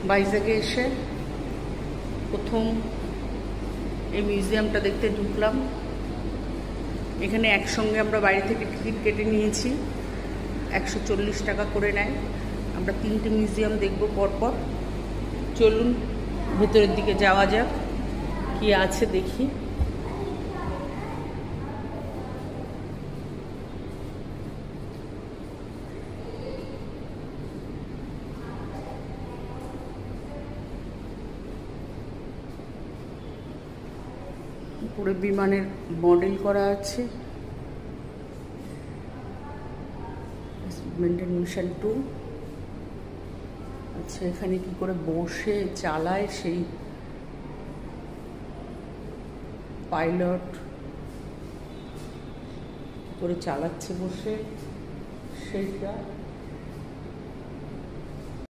ভাইজ্যাগে এসে প্রথম এই মিউজিয়ামটা দেখতে ঢুকলাম। এখানে একসঙ্গে আমরা বাইরে থেকে টিকিট কেটে নিয়েছি, 140 টাকা করে নেয়। আমরা 3টে মিউজিয়াম দেখব পরপর। চলুন ভেতরের দিকে যাওয়া যাক, কি আছে দেখি। পুরো বিমানের মডেল করা আছে। মেন্টেন 2। আচ্ছা, এখানে কি করে বসে চালায় সেই পাইলট, কি করে চালাচ্ছে বসে সেইটা।